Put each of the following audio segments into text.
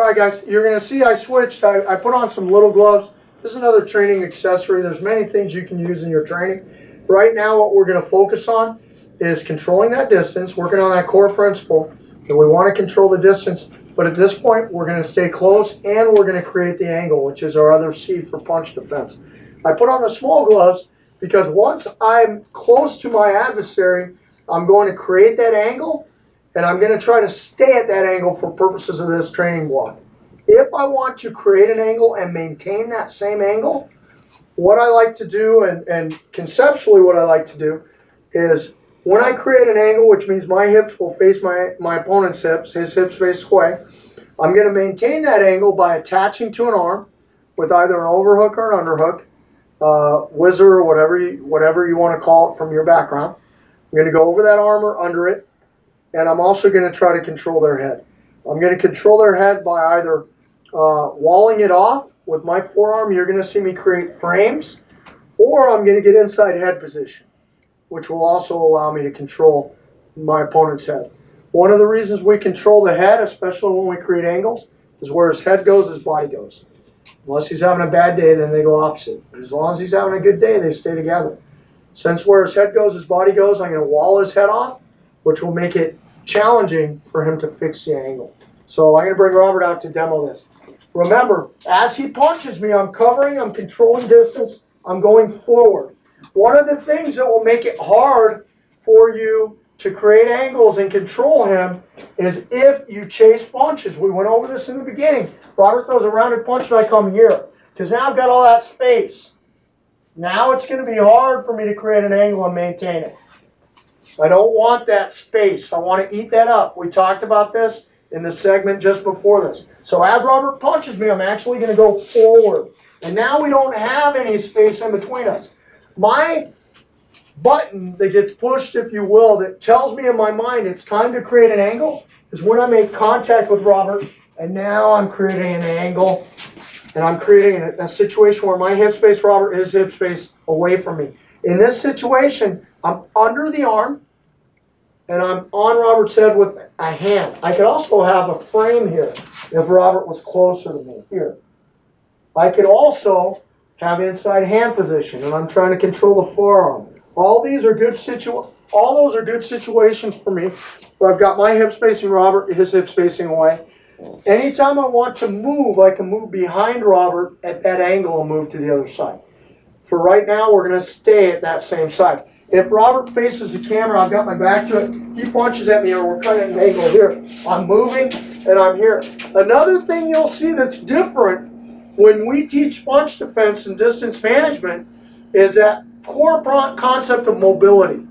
All right, guys, you're going to see I switched. I put on some little gloves. This is another training accessory. There's many things you can use in your training. Right now, what we're going to focus on is controlling that distance, working on that core principle. And we want to control the distance, but at this point, we're going to stay close and we're going to create the angle, which is our other C for punch defense. I put on the small gloves because once I'm close to my adversary, I'm going to create that angle, and I'm going to try to stay at that angle for purposes of this training block. If I want to create an angle and maintain that same angle, what I like to do, and conceptually what I like to do, is when I create an angle, which means my hips will face my opponent's hips, his hips face away, I'm going to maintain that angle by attaching to an arm with either an overhook or an underhook, whizzer or whatever you want to call it from your background. I'm going to go over that arm or under it, and I'm also going to try to control their head. I'm going to control their head by either walling it off with my forearm. You're going to see me create frames, or I'm going to get inside head position, which will also allow me to control my opponent's head. One of the reasons we control the head, especially when we create angles, is where his head goes, his body goes. Unless he's having a bad day, then they go opposite. But as long as he's having a good day, they stay together. Since where his head goes, his body goes, I'm going to wall his head off, which will make it challenging for him to fix the angle. So I'm going to bring Robert out to demo this. Remember, as he punches me, I'm covering, I'm controlling distance, I'm going forward. One of the things that will make it hard for you to create angles and control him is if you chase punches. We went over this in the beginning. Robert throws a rounded punch and I come here, because now I've got all that space. Now it's going to be hard for me to create an angle and maintain it. I don't want that space. I want to eat that up. We talked about this in the segment just before this. So as Robert punches me, I'm actually going to go forward. And now we don't have any space in between us. My button that gets pushed, if you will, that tells me in my mind it's time to create an angle is when I make contact with Robert, and now I'm creating an angle, and I'm creating a situation where my hip space, Robert, his hip space away from me. In this situation, I'm under the arm, and I'm on Robert's head with a hand. I could also have a frame here if Robert was closer to me, here. I could also have inside hand position, and I'm trying to control the forearm. All those are good situations for me, where I've got my hips facing Robert, his hips facing away. Anytime I want to move, I can move behind Robert at that angle and move to the other side. For right now, we're going to stay at that same side. If Robert faces the camera, I've got my back to it, he punches at me, or we're kind of at an angle here. I'm moving, and I'm here. Another thing you'll see that's different when we teach punch defense and distance management is that core concept of mobility.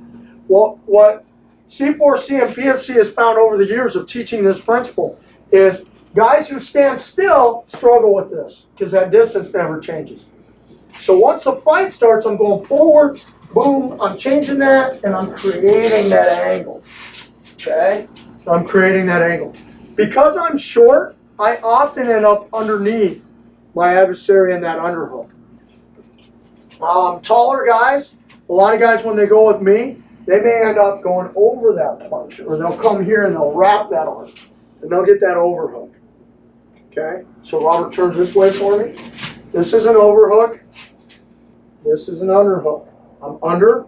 Well, what C4C and PFC has found over the years of teaching this principle is guys who stand still struggle with this because that distance never changes. So once the fight starts, I'm going forward, boom, I'm changing that, and I'm creating that angle. Okay? I'm creating that angle. Because I'm short, I often end up underneath my adversary in that underhook. Taller guys, a lot of guys when they go with me, they may end up going over that punch, or they'll come here and they'll wrap that arm, and they'll get that overhook. Okay, so Robert turns this way for me. This is an overhook. This is an underhook. I'm under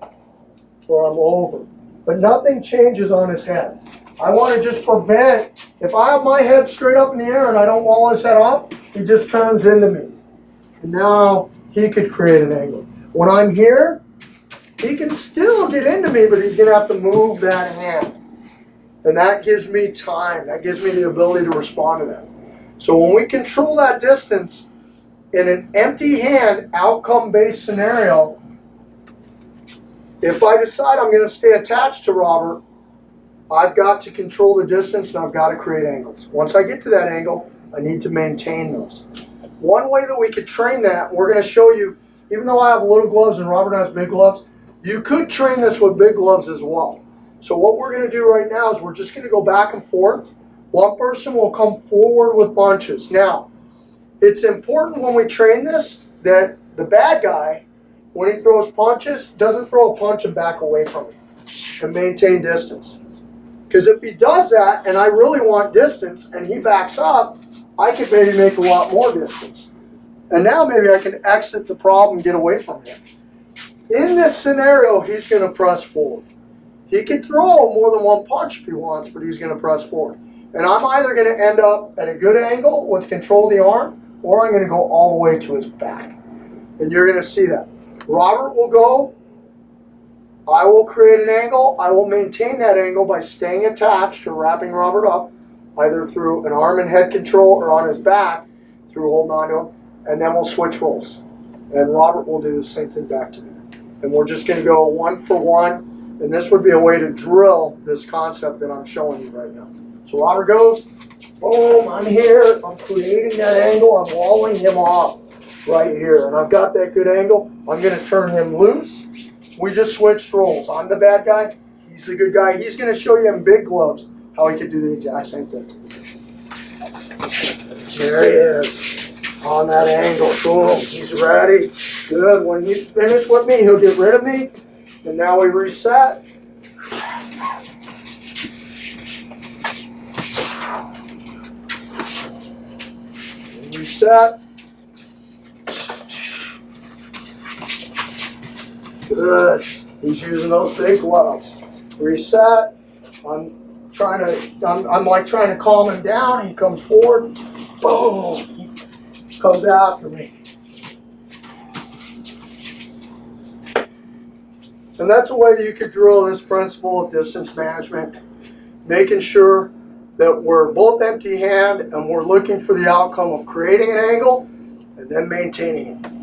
or I'm over, but nothing changes on his head. I want to just prevent, if I have my head straight up in the air and I don't wall his head off, he just turns into me. And now he could create an angle. When I'm here, he can still get into me, but he's going to have to move that hand. And that gives me time. That gives me the ability to respond to that. So when we control that distance in an empty hand, outcome-based scenario, if I decide I'm going to stay attached to Robert, I've got to control the distance and I've got to create angles. Once I get to that angle, I need to maintain those. One way that we could train that, we're going to show you, even though I have little gloves and Robert has big gloves, you could train this with big gloves as well. So what we're going to do right now is we're just going to go back and forth. One person will come forward with punches. Now, it's important when we train this that the bad guy, when he throws punches, doesn't throw a punch and back away from it and maintain distance. Because if he does that and I really want distance and he backs up, I could maybe make a lot more distance. And now maybe I can exit the problem and get away from him. In this scenario, he's going to press forward. He can throw more than one punch if he wants, but he's going to press forward. And I'm either going to end up at a good angle with control of the arm, or I'm going to go all the way to his back. And you're going to see that. Robert will go. I will create an angle. I will maintain that angle by staying attached or wrapping Robert up, either through an arm and head control or on his back through holding on to him. And then we'll switch roles. And Robert will do the same thing back to me. And we're just going to go 1 for 1. And this would be a way to drill this concept that I'm showing you right now. So Robert goes, boom, I'm here. I'm creating that angle. I'm walling him off right here. And I've got that good angle. I'm going to turn him loose. We just switched roles. I'm the bad guy. He's the good guy. He's going to show you in big gloves how he can do the exact same thing. There he is. On that angle. Boom. He's ready. Good. When he's finished with me, he'll get rid of me. And now we reset. Reset. Good. He's using those big gloves. Reset. I'm like trying to calm him down. He comes forward. Boom. He comes after me. And that's a way you could drill this principle of distance management, making sure that we're both empty hand and we're looking for the outcome of creating an angle and then maintaining it.